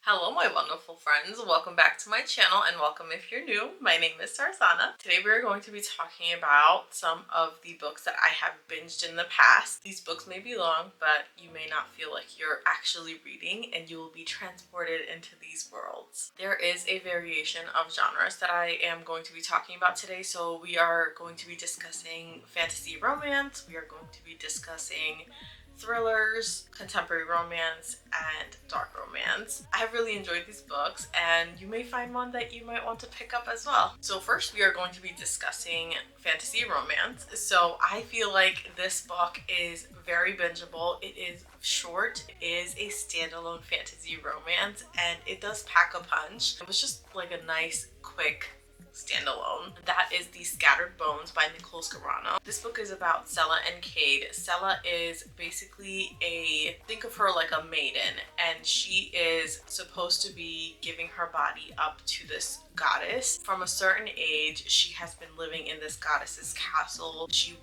Hello my wonderful friends, welcome back to my channel and welcome if you're new. My name is Sarsana. Today we're going to be talking about some of the books that I have binged in the past. These books may be long, but you may not feel like you're actually reading and you will be transported into these worlds. There is a variation of genres that I am going to be talking about today. So we are going to be discussing fantasy romance, we are going to be discussing thrillers, contemporary romance, and dark romance. I have really enjoyed these books and you may find one that you might want to pick up as well. So first we are going to be discussing fantasy romance. So I feel like this book is very bingeable. It is short, it is a standalone fantasy romance, and it does pack a punch. It was just like a nice, quick standalone. That is The Scattered Bones by Nicole Scarano. This book is about Sela and Cade. Sela is basically think of her like a maiden, and she is supposed to be giving her body up to this goddess. From a certain age, she has been living in this goddess's castle. She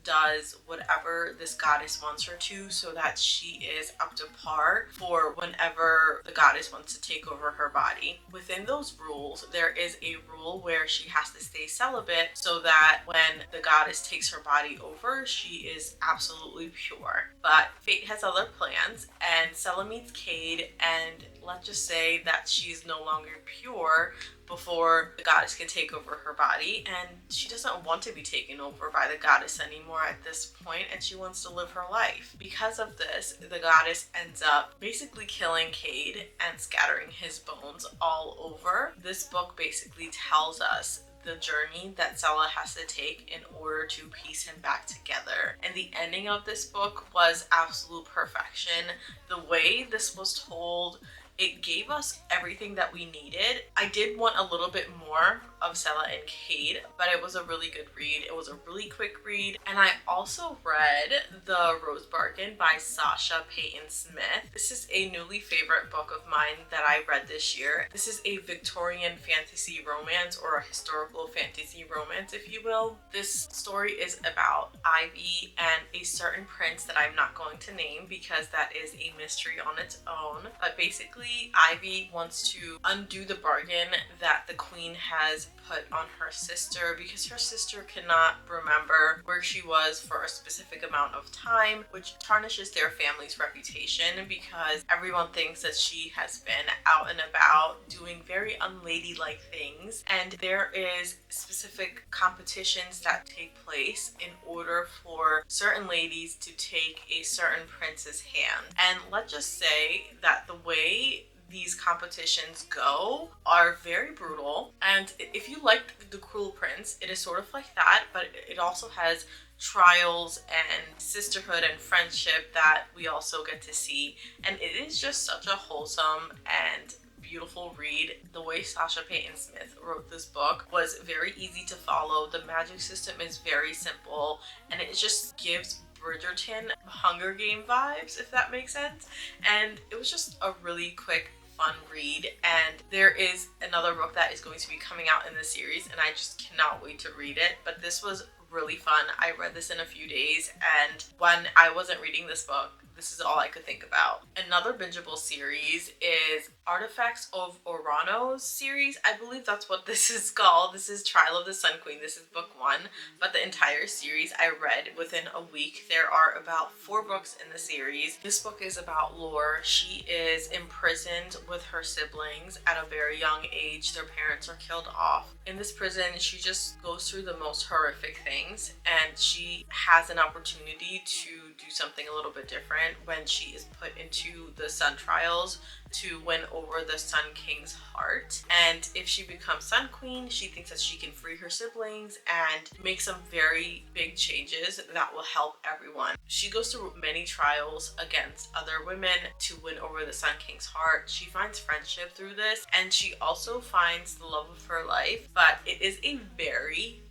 does whatever this goddess wants her to so that she is up to par for whenever the goddess wants to take over her body. Within those rules, there is a rule where she has to stay celibate so that when the goddess takes her body over, she is absolutely pure. But fate has other plans, and Sela meets Cade, and let's just say that she's no longer pure before the goddess can take over her body, and she doesn't want to be taken over by the goddess anymore at this point, and she wants to live her life. Because of this, the goddess ends up basically killing Cade and scattering his bones all over. This book basically tells us the journey that Sela has to take in order to piece him back together. And the ending of this book was absolute perfection. The way this was told, it gave us everything that we needed. I did want a little bit more of Sela and Cade, but it was a really good read. It was a really quick read. And I also read The Rose Bargain by Sasha Payton Smith. This is a newly favorite book of mine that I read this year. This is a Victorian fantasy romance, or a historical fantasy romance, if you will. This story is about Ivy and a certain prince that I'm not going to name because that is a mystery on its own. But basically, Ivy wants to undo the bargain that the queen has put on her sister because her sister cannot remember where she was for a specific amount of time, which tarnishes their family's reputation because everyone thinks that she has been out and about doing very unladylike things. And there is specific competitions that take place in order for certain ladies to take a certain prince's hand. And let's just say that the way these competitions go are very brutal, and if you like The Cruel Prince, it is sort of like that, but it also has trials and sisterhood and friendship that we also get to see, and it is just such a wholesome and beautiful read. The way Sasha Payton Smith wrote this book was very easy to follow. The magic system is very simple, and it just gives Bridgerton Hunger Game vibes, if that makes sense. And it was just a really quick, fun read. And there is another book that is going to be coming out in the series, and I just cannot wait to read it. But this was really fun. I read this in a few days, and when I wasn't reading this book, this is all I could think about. Another bingeable series is Artifacts of Orano's series. I believe that's what this is called. This is Trial of the Sun Queen. This is book 1, but the entire series I read within a week. There are about 4 books in the series. This book is about Lore. She is imprisoned with her siblings at a very young age. Their parents are killed off. In this prison, she just goes through the most horrific things, and she has an opportunity to do something a little bit different when she is put into the Sun Trials to win over the Sun King's heart. And if she becomes Sun Queen, she thinks that she can free her siblings and make some very big changes that will help everyone. She goes through many trials against other women to win over the Sun King's heart. She finds friendship through this, and she also finds the love of her life, but it is a very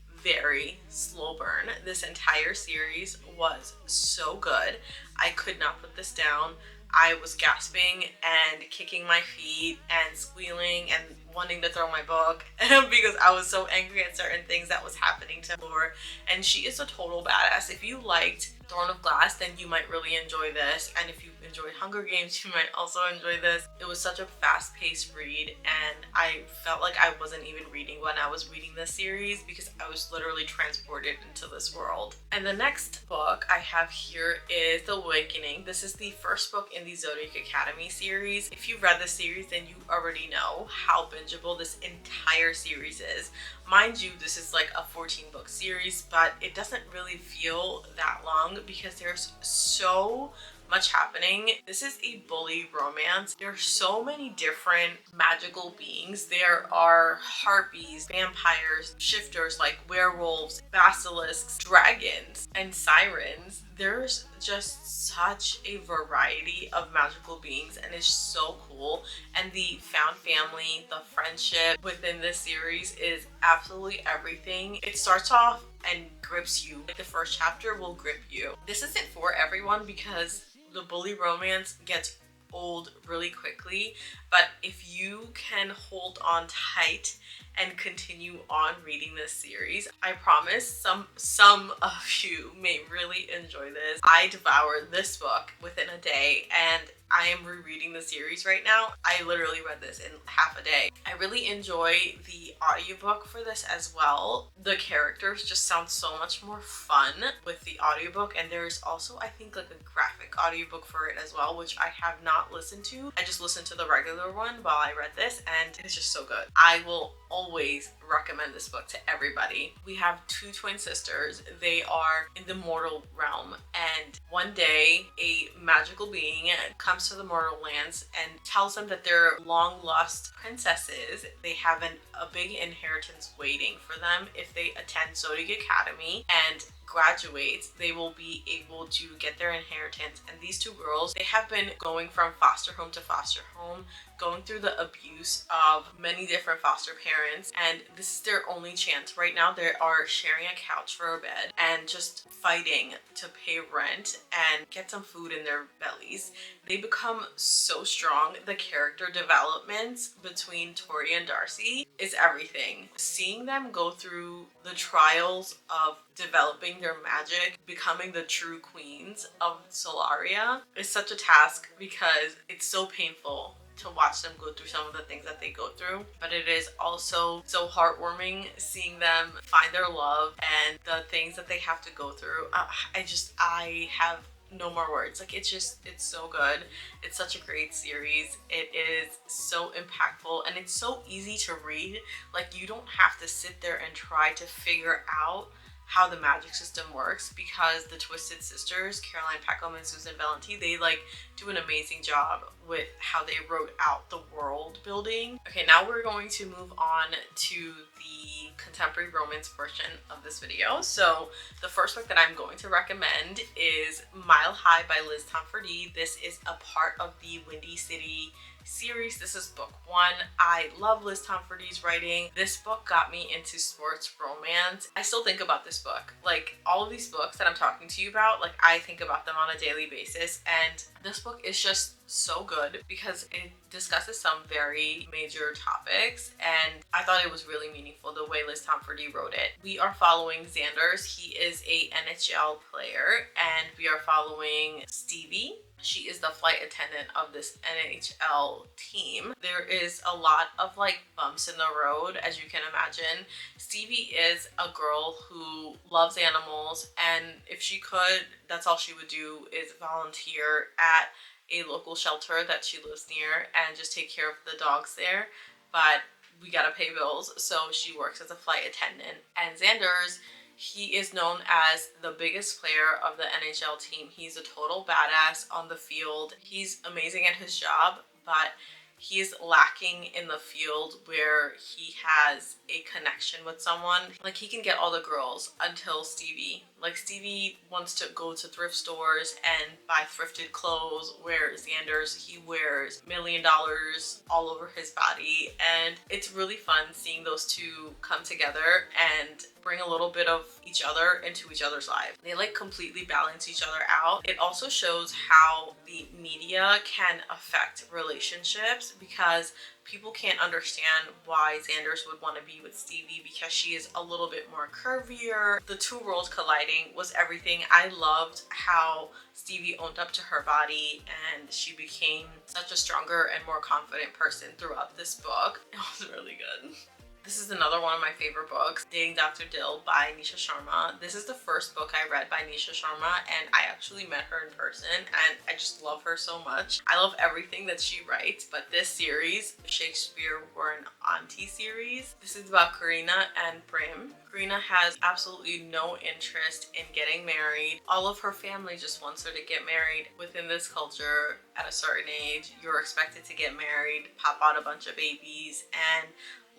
slow burn. This entire series was so good. I could not put this down. I was gasping and kicking my feet and squealing and wanting to throw my book because I was so angry at certain things that was happening to her. And she is a total badass. If you liked Throne of Glass, then you might really enjoy this. And if you enjoyed Hunger Games, you might also enjoy this. It was such a fast-paced read, and I felt like I wasn't even reading when I was reading this series because I was literally transported into this world. And the next book I have here is The Awakening. This is the first book in the Zodiac Academy series. If you've read this series, then you already know how bingeable this entire series is. Mind you, this is like a 14-book series, but it doesn't really feel that long because there's so much happening. This is a bully romance. There are so many different magical beings. There are harpies, vampires, shifters like werewolves, basilisks, dragons, and sirens. There's just such a variety of magical beings, and it's so cool. And the found family, the friendship within this series is absolutely everything. It starts off and grips you. Like the first chapter will grip you. This isn't for everyone because the bully romance gets old really quickly, but if you can hold on tight and continue on reading this series, I promise some of you may really enjoy this. I devoured this book within a day, and I am rereading the series right now. I literally read this in half a day. I really enjoy the audiobook for this as well. The characters just sound so much more fun with the audiobook, and there's also, I think, like a graphic audiobook for it as well, which I have not listened to. I just listened to the regular one while I read this, and it's just so good. I will always recommend this book to everybody. We have two twin sisters. They are in the mortal realm, and one day a magical being comes to the mortal lands and tells them that they're long lost princesses. They have a big inheritance waiting for them if they attend Zodiac Academy and graduates. They will be able to get their inheritance. And these two girls, they have been going from foster home to foster home, going through the abuse of many different foster parents, and this is their only chance. Right now they are sharing a couch for a bed and just fighting to pay rent and get some food in their bellies. They become so strong. The character developments between Tori and Darcy is everything. Seeing them go through the trials of developing their magic, becoming the true queens of Solaria is such a task because it's so painful to watch them go through some of the things that they go through, but it is also so heartwarming seeing them find their love and the things that they have to go through. I have no more words. Like, it's so good. It's such a great series. It is so impactful, and it's so easy to read. Like, you don't have to sit there and try to figure out how the magic system works, because the Twisted Sisters, Caroline Peckham and Susan Valenti, they like do an amazing job with how they wrote out the world building. Okay, now we're going to move on to the contemporary romance portion of this video. So the first book that I'm going to recommend is Mile High by Liz Tomforde. This is a part of the Windy City series. This is book 1. I love Liz Tomforde's writing. This book got me into sports romance. I still think about this book. Like, all of these books that I'm talking to you about, like, I think about them on a daily basis, and this book is just so good because it discusses some very major topics, and I thought it was really meaningful the way Liz Tomforde wrote it. We are following Xanders. He is a NHL player, and we are following Stevie. She is the flight attendant of this NHL team. There is a lot of like bumps in the road, as you can imagine. Stevie is a girl who loves animals, and if she could, that's all she would do is volunteer at a local shelter that she lives near and just take care of the dogs there. But we gotta pay bills, so she works as a flight attendant. And Xanders, he is known as the biggest player of the NHL team. He's a total badass on the field. He's amazing at his job, but he is lacking in the field where he has a connection with someone. Like, he can get all the girls until Stevie. Like, Stevie wants to go to thrift stores and buy thrifted clothes, where Xanders, he wears $1 million all over his body. And it's really fun seeing those two come together and bring a little bit of each other into each other's lives. They like completely balance each other out. It also shows how the media can affect relationships relationships because people can't understand why Xanders would want to be with Stevie because she is a little bit more curvier. The two worlds colliding was everything. I loved how Stevie owned up to her body and she became such a stronger and more confident person throughout this book. It was really good. This is another one of my favorite books, Dating Dr. Dill by Nisha Sharma. This is the first book I read by Nisha Sharma, and I actually met her in person, and I just love her so much. I love everything that she writes, but this series, Shakespeare Were an Auntie series, this is about Karina and Prim. Karina has absolutely no interest in getting married. All of her family just wants her to get married. Within this culture, at a certain age, you're expected to get married, pop out a bunch of babies, and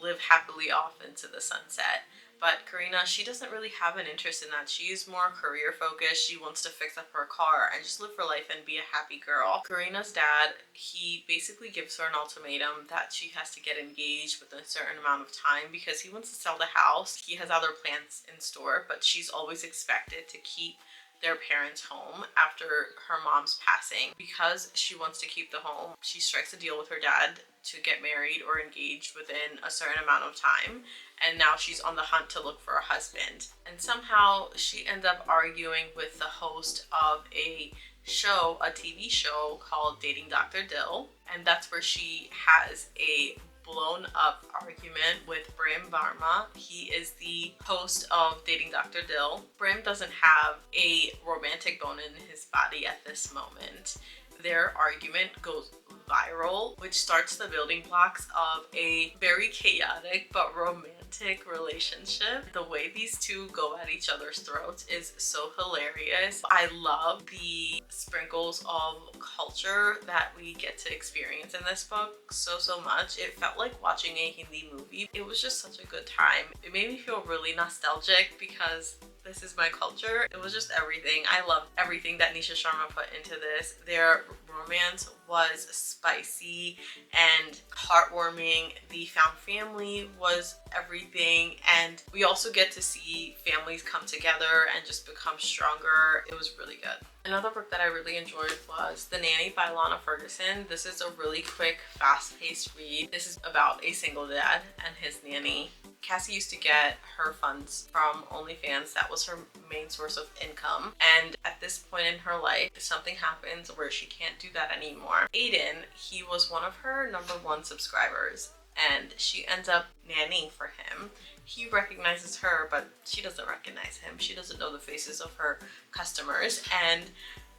live happily off into the sunset. But Karina, she doesn't really have an interest in that. She's more career focused. She wants to fix up her car and just live her life and be a happy girl. Karina's dad, he basically gives her an ultimatum that she has to get engaged within a certain amount of time because he wants to sell the house. He has other plans in store, but she's always expected to keep their parents' home after her mom's passing. Because she wants to keep the home, she strikes a deal with her dad to get married or engaged within a certain amount of time, and now she's on the hunt to look for a husband. And somehow she ends up arguing with the host of a show, a TV show called Dating Dr. Dill, and that's where she has a blown up argument with Brim Varma. He is the host of Dating Dr. Dill. Brim doesn't have a romantic bone in his body at this moment. Their argument goes viral, which starts the building blocks of a very chaotic but romantic relationship. The way these two go at each other's throats is so hilarious. I love the sprinkles of culture that we get to experience in this book so much. It felt like watching a Hindi movie. It was just such a good time. It made me feel really nostalgic because this is my culture. It was just everything. I loved everything that Nisha Sharma put into this. Their romance was spicy and heartwarming. The found family was everything, and we also get to see families come together and just become stronger. It was really good. Another book that I really enjoyed was The Nanny by Lana Ferguson. This is a really quick, fast-paced read. This is about a single dad and his nanny. Cassie used to get her funds from OnlyFans. That was her main source of income. And at this point in her life, something happens where she can't do that anymore. Aiden, he was one of her #1 subscribers, and she ends up nannying for him. He recognizes her, but she doesn't recognize him. She doesn't know the faces of her customers, and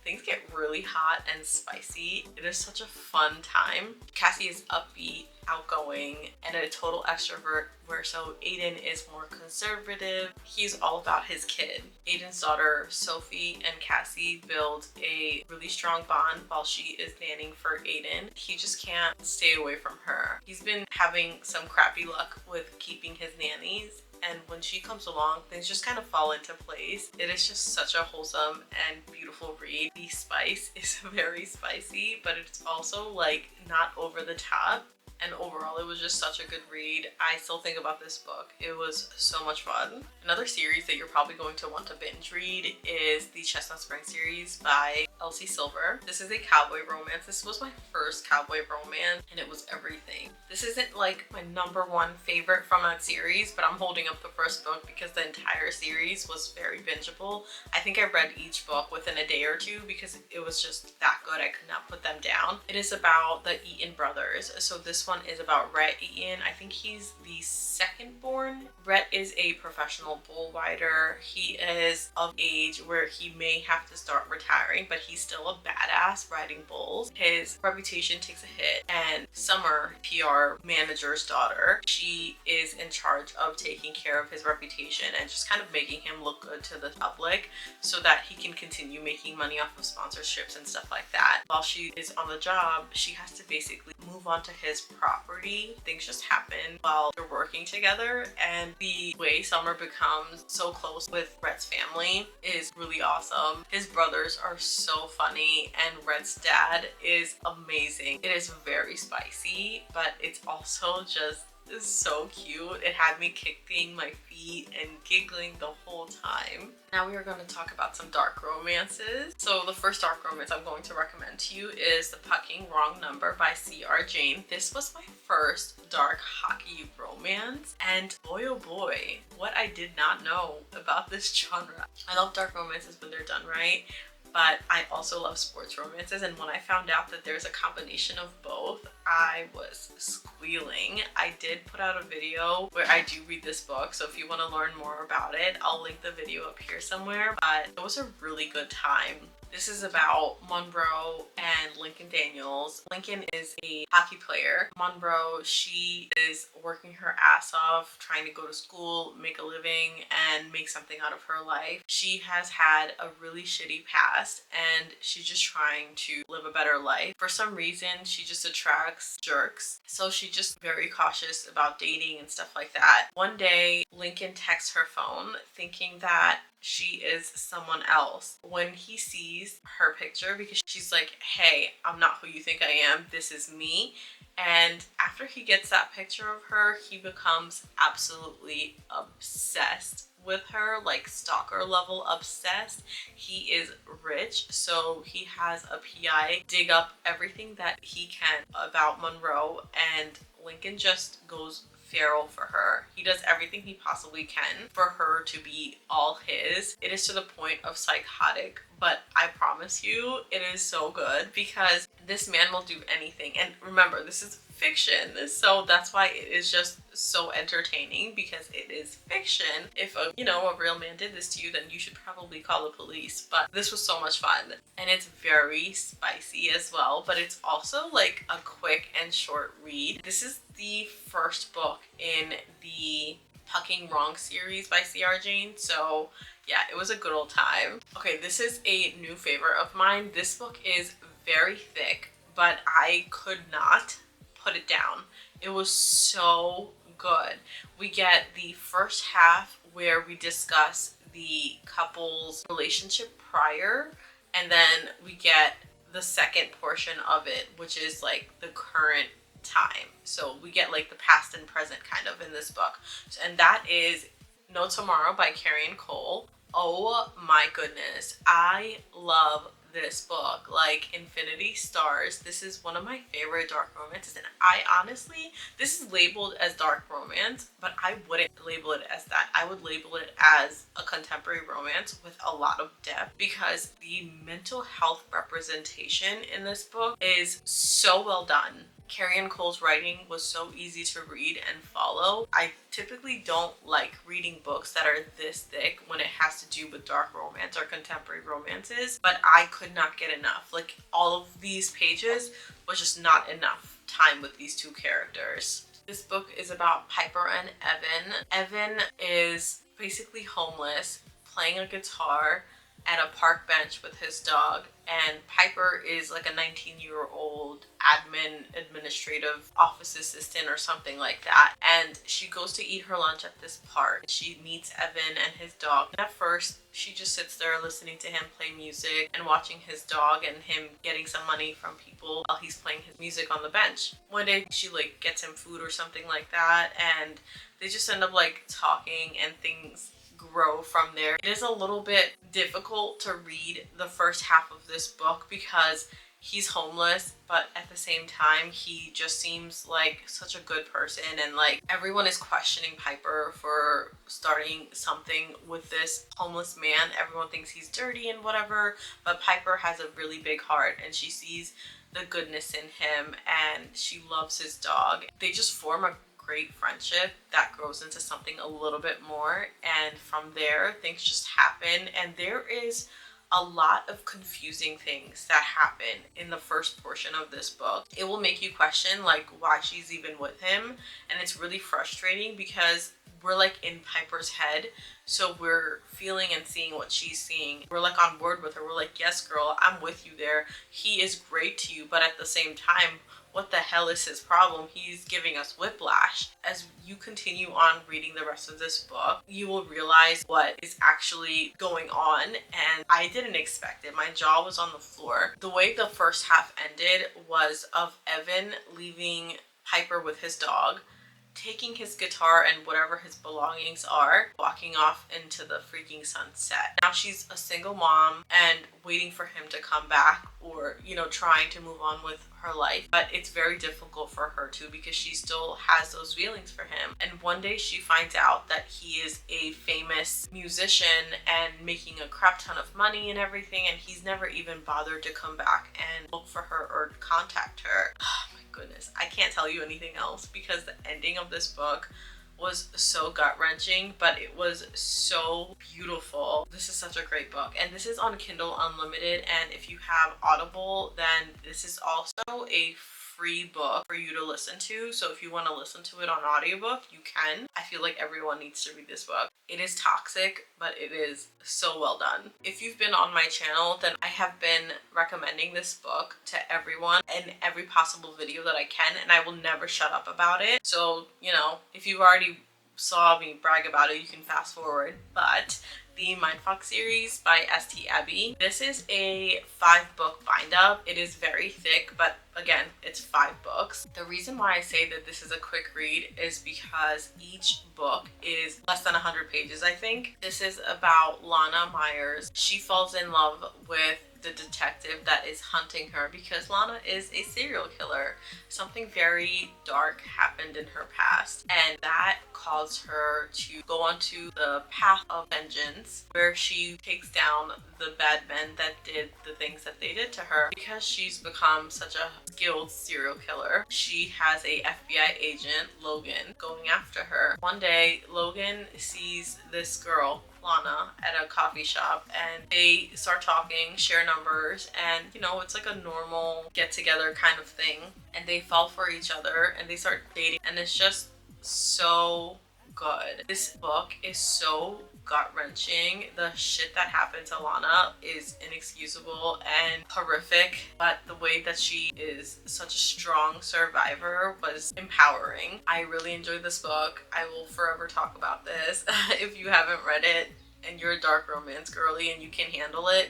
things get really hot and spicy. It is such a fun time. Cassie is upbeat, outgoing, and a total extrovert, where so Aiden is more conservative. He's all about his kid. Aiden's daughter, Sophie, and Cassie build a really strong bond while she is nannying for Aiden. He just can't stay away from her. He's been having some crappy luck with keeping his nannies, and when she comes along, things just kind of fall into place. It is just such a wholesome and beautiful read. The spice is very spicy, but it's also like not over the top. And overall, it was just such a good read. I still think about this book. It was so much fun. Another series that you're probably going to want to binge read is the Chestnut Spring series by Elsie Silver. This is a cowboy romance. This was my first cowboy romance, and it was everything. This isn't like my #1 favorite from that series, but I'm holding up the first book because the entire series was very bingeable. I think I read each book within a day or two because it was just that good. I could not put them down. It is about the Eaton brothers. So this one is about Rhett Eaton. I think he's the second born. Rhett is a professional bull rider. He is of age where he may have to start retiring, but he's still a badass riding bulls. His reputation takes a hit, and Summer, PR manager's daughter, she is in charge of taking care of his reputation and just kind of making him look good to the public so that he can continue making money off of sponsorships and stuff like that. While she is on the job, she has to basically move on to his property. Things just happen while they're working together, and the way Summer becomes so close with Rhett's family is really awesome. His brothers are so funny, and Rhett's dad is amazing. It is very spicy, but it's also just is so cute. It had me kicking my feet and giggling the whole time. Now we are going to talk about some dark romances. So the first dark romance I'm going to recommend to you is The Fucking Wrong Number by C.R. Jane. This was my first dark hockey romance, and boy oh boy, what I did not know about this genre. I love dark romances when they're done right, but I also love sports romances, and when I found out that there's a combination of both, I was squealing. I did put out a video where I do read this book, so if you want to learn more about it, I'll link the video up here somewhere, but it was a really good time. This is about Monroe and Lincoln Daniels. Lincoln is a hockey player. Monroe, she is working her ass off, trying to go to school, make a living, and make something out of her life. She has had a really shitty past, and she's just trying to live a better life. For some reason, she just attracts jerks, so she's just very cautious about dating and stuff like that. One day, Lincoln texts her phone thinking that she is someone else. When he sees her picture, because she's like, hey, I'm not who you think I am, this is me. And after he gets that picture of her, he becomes absolutely obsessed with her, like stalker level obsessed. He is rich, so he has a PI dig up everything that he can about Monroe, and Lincoln just goes feral for her. He does everything he possibly can for her to be all his. It is to the point of psychotic, but I promise you it is so good because this man will do anything. And remember, this is fiction, so that's why it is just so entertaining, because it is fiction. If a real man did this to you, then you should probably call the police. But this was so much fun, and it's very spicy as well, but it's also like a quick and short read. This is the first book in the Fucking Wrong series by C.R. Jane, so yeah, it was a good old time. Okay, this is a new favorite of mine. This book is very thick, but I could not put it down. It was so good. We get the first half where we discuss the couple's relationship prior, and then we get the second portion of it, which is like the current time. So we get like the past and present kind of in this book. And that is No Tomorrow by Carrie Cole. Oh my goodness. I love this book like infinity stars. This is one of my favorite dark romances, and I honestly, this is labeled as dark romance, but I wouldn't label it as that. I would label it as a contemporary romance with a lot of depth, because the mental health representation in this book is so well done. Carrie Cole's writing was so easy to read and follow. I typically don't like reading books that are this thick when it has to do with dark romance or contemporary romances, but I could not get enough. Like, all of these pages was just not enough time with these two characters. This book is about Piper and Evan. Evan is basically homeless, playing a guitar at a park bench with his dog, and Piper is like a 19-year-old administrative office assistant or something like that, and she goes to eat her lunch at this park. She meets Evan and his dog. At first she just sits there listening to him play music and watching his dog and him getting some money from people while he's playing his music on the bench. One day she like gets him food or something like that, and they just end up like talking, and things grow from there. It is a little bit difficult to read the first half of this book because he's homeless, but at the same time he just seems like such a good person, and like everyone is questioning Piper for starting something with this homeless man. Everyone thinks he's dirty and whatever, but Piper has a really big heart, and she sees the goodness in him, and she loves his dog. They just form a great friendship that grows into something a little bit more, and from there things just happen, and there is a lot of confusing things that happen in the first portion of this book. It will make you question like why she's even with him, and it's really frustrating because we're like in Piper's head, so we're feeling and seeing what she's seeing. We're like on board with her. We're like, yes girl, I'm with you there. He is great to you, but at the same time, what the hell is his problem? He's giving us whiplash. As you continue on reading the rest of this book, you will realize what is actually going on, and I didn't expect it. My jaw was on the floor. The way the first half ended was of Evan leaving Piper with his dog, taking his guitar and whatever his belongings are, walking off into the freaking sunset. Now she's a single mom and waiting for him to come back, or, you know, trying to move on with her life. But it's very difficult for her too, because she still has those feelings for him. And one day she finds out that he is a famous musician and making a crap ton of money and everything, and he's never even bothered to come back and look for her or contact her. Oh my goodness, I can't tell you anything else, because the ending of this book was so gut-wrenching, but it was so beautiful. This is such a great book, and this is on Kindle Unlimited, and if you have Audible, then this is also a free book for you to listen to. So if you want to listen to it on audiobook, you can. I feel like everyone needs to read this book. It is toxic, but it is so well done. If you've been on my channel, then I have been recommending this book to everyone in every possible video that I can, and I will never shut up about it. So, you know, if you've already saw me brag about it, you can fast forward. But the Mindfuck series by St. Abbey. This is a 5-book bind-up. It is very thick, but again, it's 5 books. The reason why I say that this is a quick read is because each book is less than 100 pages, I think. This is about Lana Myers. She falls in love with the detective that is hunting her because Lana is a serial killer. Something very dark happened in her past, and that caused her to go onto the path of vengeance, where she takes down the bad men that did the things that they did to her. Because she's become such a skilled serial killer, she has a FBI agent, Logan, going after her. One day, Logan sees this girl, Lana, at a coffee shop, and they start talking, share numbers, and you know, it's like a normal get-together kind of thing, and they fall for each other and they start dating, and it's just so good. This book is so gut-wrenching. The shit that happened to Lana is inexcusable and horrific, but the way that she is such a strong survivor was empowering. I really enjoyed this book. I will forever talk about this. If you haven't read it and you're a dark romance girly and you can handle it,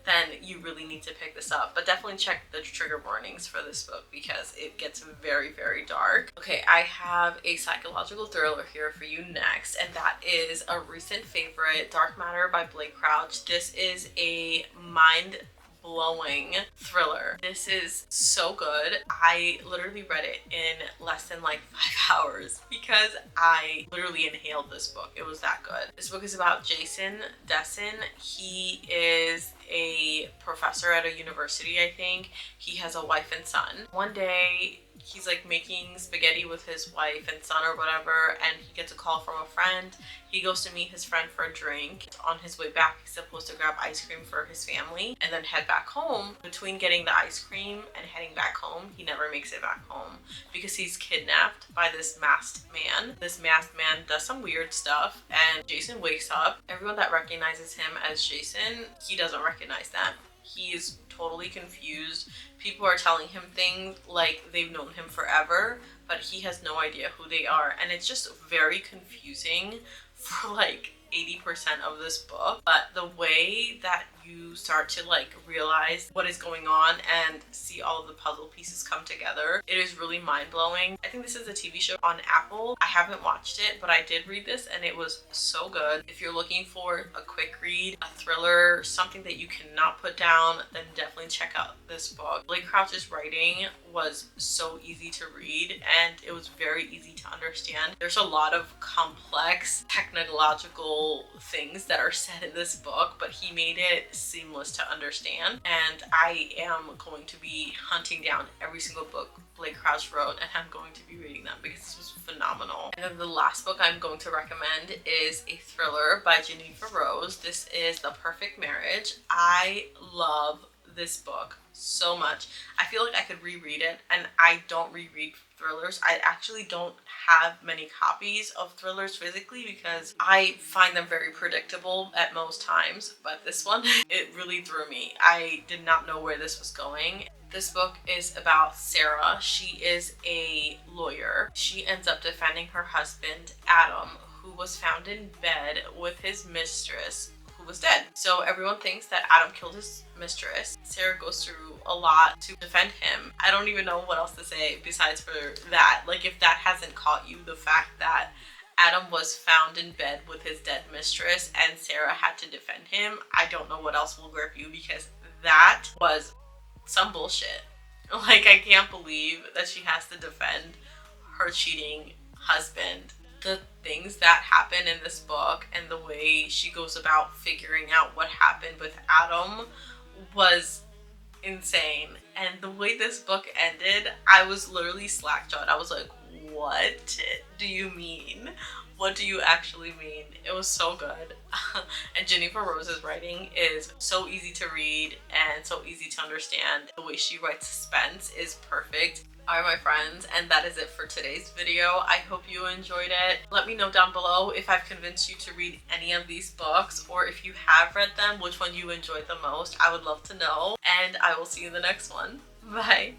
then you really need to pick this up. But definitely check the trigger warnings for this book because it gets very, very dark. Okay, I have a psychological thriller here for you next, and that is a recent favorite, Dark Matter by Blake Crouch. This is a mind-blowing thriller. This is so good. I literally read it in less than like 5 hours because I literally inhaled this book. It was that good. This book is about Jason Desson. He is a professor at a university, I think. He has a wife and son. One day he's like making spaghetti with his wife and son or whatever, and he gets a call from a friend. He goes to meet his friend for a drink. On his way back, he's supposed to grab ice cream for his family and then head back home. Between getting the ice cream and heading back home, he never makes it back home because he's kidnapped by this masked man. This masked man does some weird stuff, and Jason wakes up. Everyone that recognizes him as Jason, he doesn't recognize them. He is totally confused. People are telling him things like they've known him forever, but he has no idea who they are, and it's just very confusing for like 80% of this book. But the way that you start to like realize what is going on and see all of the puzzle pieces come together, it is really mind-blowing. I think this is a TV show on Apple. I haven't watched it, but I did read this and it was so good. If you're looking for a quick read, a thriller, something that you cannot put down, then definitely check out this book. Blake Crouch's writing was so easy to read and it was very easy to understand. There's a lot of complex technological things that are said in this book, but he made it seamless to understand, and I am going to be hunting down every single book Blake Crouch wrote, and I'm going to be reading them because this was phenomenal. And then the last book I'm going to recommend is a thriller by Geneva Rose. This is The Perfect Marriage. I love this book so much. I feel like I could reread it, and I don't reread thrillers. I actually don't have many copies of thrillers physically because I find them very predictable at most times, but this one, it really threw me. I did not know where this was going. This book is about Sarah. She is a lawyer. She ends up defending her husband, Adam, who was found in bed with his mistress, who who was dead. So everyone thinks that Adam killed his mistress. Sarah goes through a lot to defend him. I don't even know what else to say besides for that. Like, if that hasn't caught you, the fact that Adam was found in bed with his dead mistress and Sarah had to defend him, I don't know what else will grip you, because that was some bullshit. Like, I can't believe that she has to defend her cheating husband. The things that happen in this book and the way she goes about figuring out what happened with Adam was insane. And the way this book ended, I was literally slack-jawed. I was like, what do you mean? What do you actually mean? It was so good. And Jennifer Rose's writing is so easy to read and so easy to understand. The way she writes suspense is perfect. All right, my friends, and that is it for today's video. I hope you enjoyed it. Let me know down below if I've convinced you to read any of these books, or if you have read them, which one you enjoyed the most. I would love to know, and I will see you in the next one. Bye.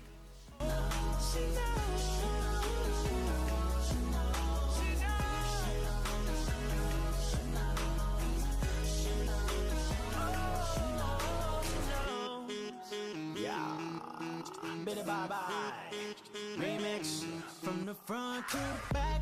Bye-bye. Remix from the front to the back.